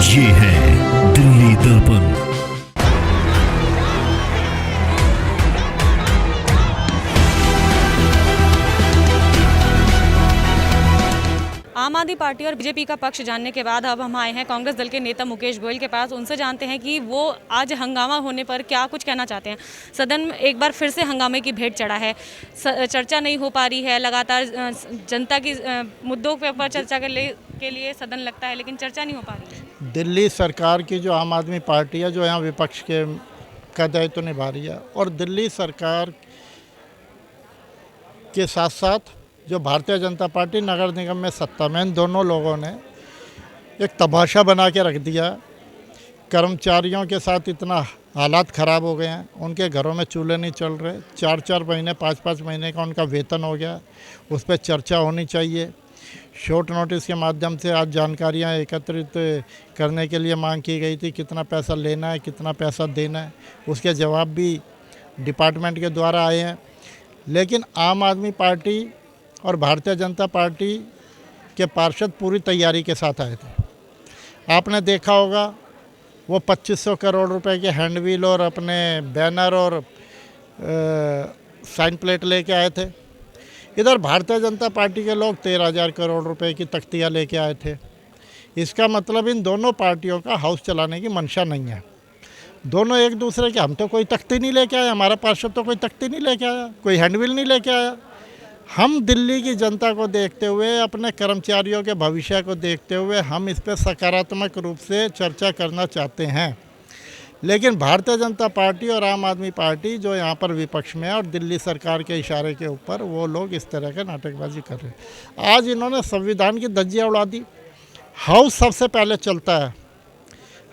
ये है दिल्ली दर्पण। आम आदमी पार्टी और बीजेपी का पक्ष जानने के बाद अब हम आए हैं कांग्रेस दल के नेता मुकेश गोयल के पास। उनसे जानते हैं कि वो आज हंगामा होने पर क्या कुछ कहना चाहते हैं। सदन में एक बार फिर से हंगामे की भेंट चढ़ा है, चर्चा नहीं हो पा रही है। लगातार जनता की मुद्दों के ऊपर चर्चा के लिए सदन लगता है, लेकिन चर्चा नहीं हो पा रही है। दिल्ली सरकार की जो आम आदमी पार्टी है, जो यहाँ विपक्ष के का दायित्व निभा रही है, और दिल्ली सरकार के साथ साथ जो भारतीय जनता पार्टी नगर निगम में सत्ता में, इन दोनों लोगों ने एक तमाशा बना के रख दिया। कर्मचारियों के साथ इतना हालात ख़राब हो गए हैं, उनके घरों में चूल्हे नहीं चल रहे। 4-4 महीने 5-5 महीने का उनका वेतन हो गया। उस पर चर्चा होनी चाहिए। शॉर्ट नोटिस के माध्यम से आज जानकारियां एकत्रित करने के लिए मांग की गई थी, कितना पैसा लेना है, कितना पैसा देना है। उसके जवाब भी डिपार्टमेंट के द्वारा आए हैं। लेकिन आम आदमी पार्टी और भारतीय जनता पार्टी के पार्षद पूरी तैयारी के साथ आए थे। आपने देखा होगा वो 2500 करोड़ रुपए के हैंडविल और अपने बैनर और साइन प्लेट लेके आए थे। इधर भारतीय जनता पार्टी के लोग 13,000 करोड़ रुपए की तख्तियाँ लेके आए थे। इसका मतलब इन दोनों पार्टियों का हाउस चलाने की मंशा नहीं है। दोनों एक दूसरे के, हम तो कोई तख्ती नहीं लेके आए, हमारा पार्षद तो कोई तख्ती नहीं लेके आया, कोई हैंडविल नहीं लेके आया। हम दिल्ली की जनता को देखते हुए, अपने कर्मचारियों के भविष्य को देखते हुए हम इस पर सकारात्मक रूप से चर्चा करना चाहते हैं। लेकिन भारतीय जनता पार्टी और आम आदमी पार्टी जो यहाँ पर विपक्ष में है और दिल्ली सरकार के इशारे के ऊपर वो लोग इस तरह के नाटकबाजी कर रहे हैं। आज इन्होंने संविधान की धज्जियाँ उड़ा दी। हाउस सबसे पहले चलता है,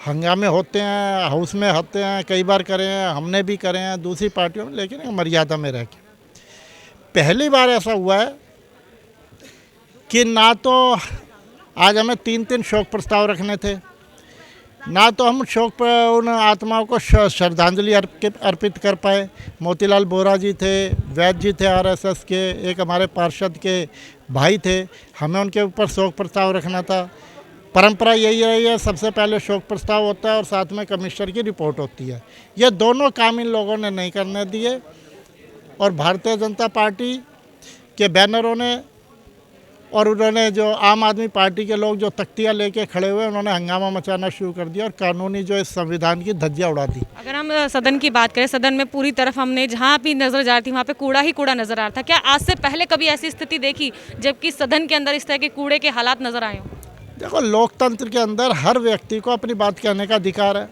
हंगामे होते हैं, हाउस में होते हैं, कई बार करे हैं, हमने भी करे हैं दूसरी पार्टियों में, लेकिन एक मर्यादा में रह के। पहली बार ऐसा हुआ है कि ना तो आज हमें 3-3 शोक प्रस्ताव रखने थे, ना तो हम शोक पर उन आत्माओं को श्रद्धांजलि अर्पित कर पाए। मोतीलाल बोरा जी थे, वैद्य जी थे आरएसएस के, एक हमारे पार्षद के भाई थे, हमें उनके ऊपर शोक प्रस्ताव रखना था। परंपरा यही रही है, सबसे पहले शोक प्रस्ताव होता है और साथ में कमिश्नर की रिपोर्ट होती है। ये दोनों काम इन लोगों ने नहीं करने दिए और भारतीय जनता पार्टी के बैनरों ने और उन्होंने जो आम आदमी पार्टी के लोग जो तख्तियाँ लेके खड़े हुए, उन्होंने हंगामा मचाना शुरू कर दिया और कानूनी जो इस संविधान की धज्जियाँ उड़ा दी। अगर हम सदन की बात करें, सदन में पूरी तरफ हमने जहाँ भी नजर जा रही थी वहाँ पे कूड़ा ही कूड़ा नजर आ रहा था। क्या आज से पहले कभी ऐसी स्थिति देखी जबकि सदन के अंदर इस तरह के कूड़े के हालात नजर आए हों? देखो, लोकतंत्र के अंदर हर व्यक्ति को अपनी बात कहने का अधिकार है।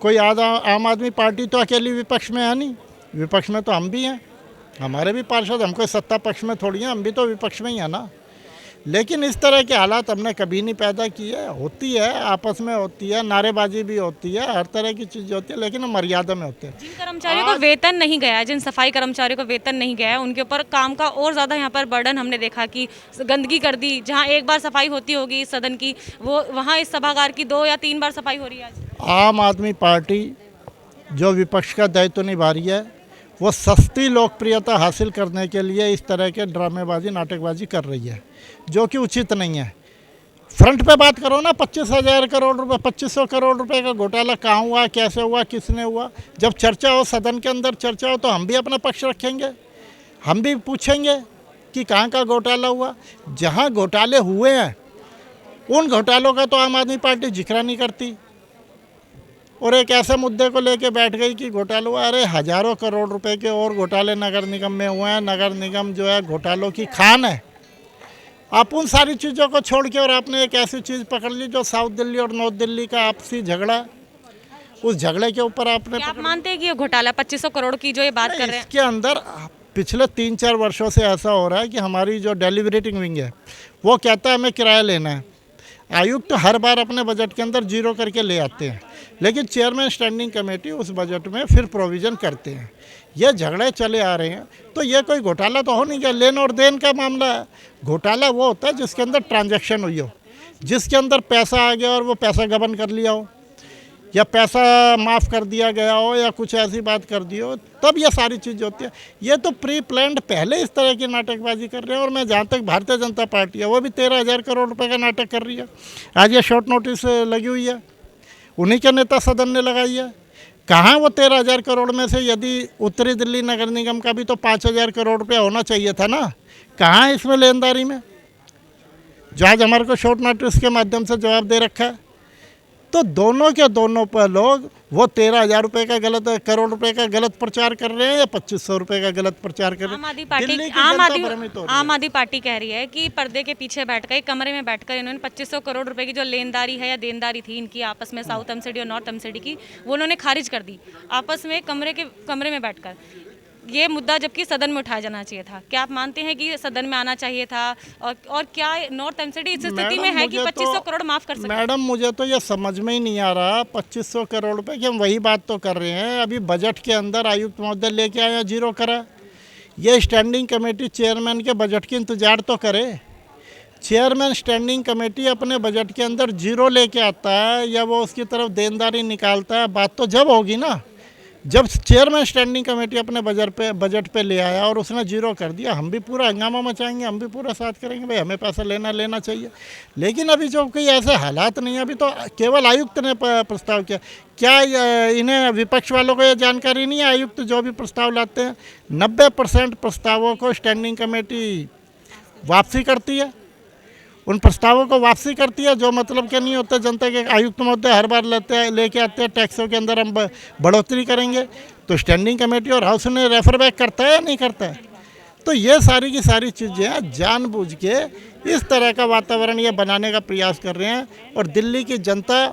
कोई आम आदमी पार्टी तो अकेली विपक्ष में है नहीं, विपक्ष में तो हम भी हैं, हमारे भी पार्षद, हम कोई सत्ता पक्ष में थोड़ी हैं, हम भी तो विपक्ष में ही है ना। लेकिन इस तरह के हालात हमने कभी नहीं पैदा किए। होती है, आपस में होती है, नारेबाजी भी होती है, हर तरह की चीज़ होती है, लेकिन मर्यादा में होते हैं। जिन कर्मचारियों को वेतन नहीं गया है, जिन सफाई कर्मचारियों को वेतन नहीं गया है, उनके ऊपर काम का और ज़्यादा यहाँ पर बर्डन हमने देखा कि गंदगी कर दी। जहाँ एक बार सफाई होती होगी सदन की, वो वहाँ इस सभागार की 2 या 3 बार सफाई हो रही है। आम आदमी पार्टी जो विपक्ष का दायित्व निभा रही है, वो सस्ती लोकप्रियता हासिल करने के लिए इस तरह के ड्रामेबाजी, नाटकबाजी कर रही है, जो कि उचित नहीं है। फ्रंट पे बात करो ना, 25,000 करोड़ रुपए, 2,500 करोड़ रुपए का घोटाला कहाँ हुआ, कैसे हुआ, किसने हुआ। जब चर्चा हो, सदन के अंदर चर्चा हो, तो हम भी अपना पक्ष रखेंगे, हम भी पूछेंगे कि कहाँ का घोटाला हुआ। जहाँ घोटाले हुए हैं उन घोटालों का तो आम आदमी पार्टी जिक्र नहीं करती और एक ऐसे मुद्दे को लेके बैठ गई कि घोटाला हुआ। अरे हज़ारों करोड़ रुपए के और घोटाले नगर निगम में हुए हैं। नगर निगम जो है घोटालों की खान है। आप उन सारी चीज़ों को छोड़ के और आपने एक ऐसी चीज़ पकड़ ली जो साउथ दिल्ली और नॉर्थ दिल्ली का आपसी झगड़ा, उस झगड़े के ऊपर आपने आप मानते हैं कि ये घोटाला 2500 करोड़ की जो ये बात कर रहे हैं, इसके अंदर पिछले 3-4 वर्षों से ऐसा हो रहा है कि हमारी जो डेलिब्रेटिंग विंग है वो कहता है हमें किराया लेना है। आयुक्त तो हर बार अपने बजट के अंदर 0 करके ले आते हैं, लेकिन चेयरमैन स्टैंडिंग कमेटी उस बजट में फिर प्रोविज़न करते हैं। ये झगड़े चले आ रहे हैं, तो ये कोई घोटाला तो हो नहीं गया, लेन और देन का मामला है। घोटाला वो होता है जिसके अंदर ट्रांजैक्शन हुई हो, जिसके अंदर पैसा आ गया और वो पैसा गबन कर लिया हो। या पैसा माफ़ कर दिया गया हो या कुछ ऐसी बात कर दी हो, तब ये सारी चीज़ होती है। ये तो प्री प्लान्ड पहले इस तरह की नाटकबाजी कर रहे हैं। और मैं जहाँ तक भारतीय जनता पार्टी है वो भी 13,000 करोड़ रुपए का नाटक कर रही है। आज ये शॉर्ट नोटिस लगी हुई है, उन्हीं के नेता सदन ने लगाई है। कहाँ वो 13,000 करोड़ में से यदि उत्तरी दिल्ली नगर निगम का भी तो 5,000 करोड़ रुपया होना चाहिए था ना, कहाँ इसमें लेनदारी में, जो आज हमारे को शॉर्ट नोटिस के माध्यम से जवाब दे रखा है। तो दोनों के दोनों पर लोग वो 13,000 रुपये का गलत करोड़ रुपए का गलत प्रचार कर रहे हैं या 2,500 रुपये का गलत प्रचार कर रहे हैं। आम आदमी पार्टी कह रही है कि पर्दे के पीछे बैठकर, एक कमरे में बैठकर इन्होंने 2,500 करोड़ रुपए की जो लेनदारी है या देनदारी थी इनकी आपस में, साउथ एमसीडी और नॉर्थ एमसीडी की, वो उन्होंने खारिज कर दी आपस में कमरे में बैठकर। ये मुद्दा जबकि सदन में उठाया जाना चाहिए था। क्या आप मानते हैं कि सदन में आना चाहिए था? और क्या नॉर्थ एमसीडी इस स्थिति में है कि 2,500 करोड़ माफ कर सकते? मैडम, मुझे तो ये समझ में ही नहीं आ रहा 2,500 करोड़ रुपए की। हम वही बात तो कर रहे हैं। अभी बजट के अंदर आयुक्त महोदय लेके आया, जीरो करा। ये स्टैंडिंग कमेटी चेयरमैन के बजट की इंतजार तो करे। चेयरमैन स्टैंडिंग कमेटी अपने बजट के अंदर जीरो लेके आता है या वो उसकी तरफ देनदारी निकालता है, बात तो जब होगी ना जब चेयरमैन स्टैंडिंग कमेटी अपने बजट पे ले आया और उसने जीरो कर दिया। हम भी पूरा हंगामा मचाएंगे, हम भी पूरा साथ करेंगे, भाई हमें पैसा लेना चाहिए। लेकिन अभी जो कोई ऐसे हालात नहीं है, अभी तो केवल आयुक्त ने प्रस्ताव किया। क्या इन्हें विपक्ष वालों को ये जानकारी नहीं है? आयुक्त जो भी प्रस्ताव लाते हैं 90% प्रस्तावों को स्टैंडिंग कमेटी वापसी करती है, उन प्रस्तावों को वापसी करती है जो मतलब के नहीं होते जनता के। आयुक्त महोदय हर बार लेके आते हैं टैक्सों के अंदर हम बढ़ोतरी करेंगे, तो स्टैंडिंग कमेटी और हाउस ने रेफर बैक करता है या नहीं करता है? तो ये सारी की सारी चीज़ें जानबूझ के इस तरह का वातावरण ये बनाने का प्रयास कर रहे हैं। और दिल्ली की जनता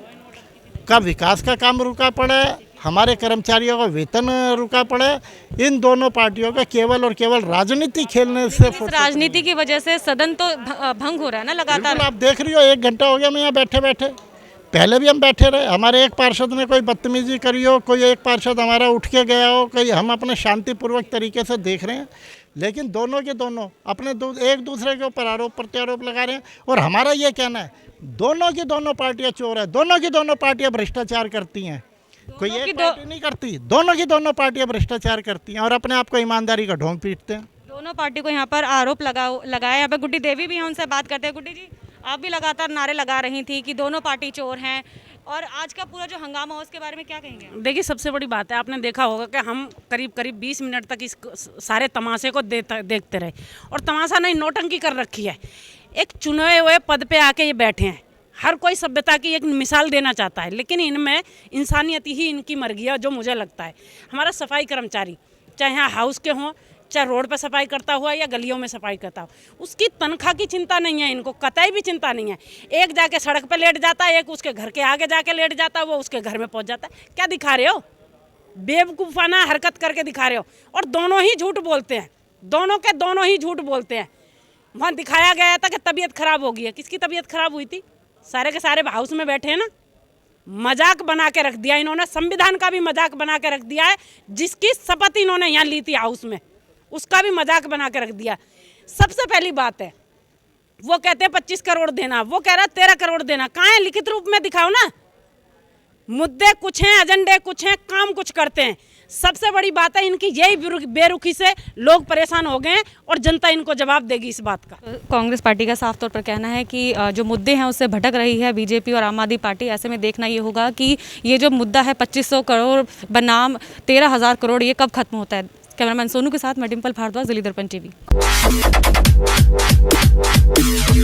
का विकास का काम रुका पड़ा है, हमारे कर्मचारियों का वेतन रुका पड़ा है। इन दोनों पार्टियों का केवल और केवल राजनीति खेलने से, इस राजनीति की वजह से सदन तो भंग हो रहा है ना लगातार। आप देख रही हो 1 घंटा हो गया मैं यहाँ बैठे। पहले भी हम बैठे रहे, हमारे एक पार्षद ने कोई बदतमीजी करी हो, कोई एक पार्षद हमारा उठ के गया हो, कोई हम अपने शांतिपूर्वक तरीके से देख रहे हैं। लेकिन दोनों के दोनों अपने एक दूसरे के ऊपर आरोप प्रत्यारोप लगा रहे हैं। और हमारा ये कहना है दोनों की दोनों पार्टियां चोर है, दोनों की दोनों पार्टियां भ्रष्टाचार करती हैं। कोई एक पार्टी नहीं करती, दोनों की दोनों पार्टियां भ्रष्टाचार करती हैं और अपने आप को ईमानदारी का ढोंग पीटते हैं। दोनों पार्टी को यहाँ पर आरोप लगाया। यहाँ पे गुड्डी देवी भी हैं, उनसे बात करते हैं। गुड्डी जी, आप भी लगातार नारे लगा रही थी कि दोनों पार्टी चोर हैं, और आज का पूरा जो हंगामा हो उसके बारे में क्या कहेंगे? देखिए, सबसे बड़ी बात है, आपने देखा होगा कि हम करीब 20 मिनट तक इस सारे तमाशे को देखते रहे। और तमाशा नहीं, नौटंकी कर रखी है। एक चुने हुए पद पे आके ये बैठे हैं, हर कोई सभ्यता की एक मिसाल देना चाहता है, लेकिन इनमें इंसानियत ही इनकी मर गई है। जो मुझे लगता है हमारा सफाई कर्मचारी, चाहे यहाँ हाउस के हों, चाहे रोड पर सफाई करता हुआ या गलियों में सफाई करता हो, उसकी तनख्वाह की चिंता नहीं है इनको, कतई भी चिंता नहीं है। एक जाके सड़क पे लेट जाता है, एक उसके घर के आगे जाके लेट जाता है, वो उसके घर में पहुंच जाता है। क्या दिखा रहे हो? बेवकूफ़ाना हरकत करके दिखा रहे हो। और दोनों ही झूठ बोलते हैं, दोनों ही झूठ बोलते हैं। वहाँ दिखाया गया था कि तबीयत खराब हो गई है। किसकी तबीयत खराब हुई थी? सारे के सारे हाउस में बैठे हैं ना। मजाक बना के रख दिया इन्होंने, संविधान का भी मजाक बना के रख दिया है। जिसकी शपथ इन्होंने यहाँ ली थी हाउस में, उसका भी मजाक बना के रख दिया। सबसे पहली बात है, वो कहते हैं 25 करोड़ देना, वो कह रहा है 13 करोड़ देना। कहाँ है? लिखित रूप में दिखाओ ना। मुद्दे कुछ हैं, एजेंडे कुछ हैं, काम कुछ करते हैं। सबसे बड़ी बात है इनकी यही बेरुखी से लोग परेशान हो गए हैं और जनता इनको जवाब देगी इस बात का। कांग्रेस पार्टी का साफ तौर पर कहना है कि जो मुद्दे हैं उससे भटक रही है बीजेपी और आम आदमी पार्टी। ऐसे में देखना ये होगा कि ये जो मुद्दा है 2,500 करोड़ बनाम 13,000 करोड़, ये कब खत्म होता है। कैमरामैन सोनू के साथ मैं डिम्पल भारद्वाज, दिल्ली दर्पण टीवी।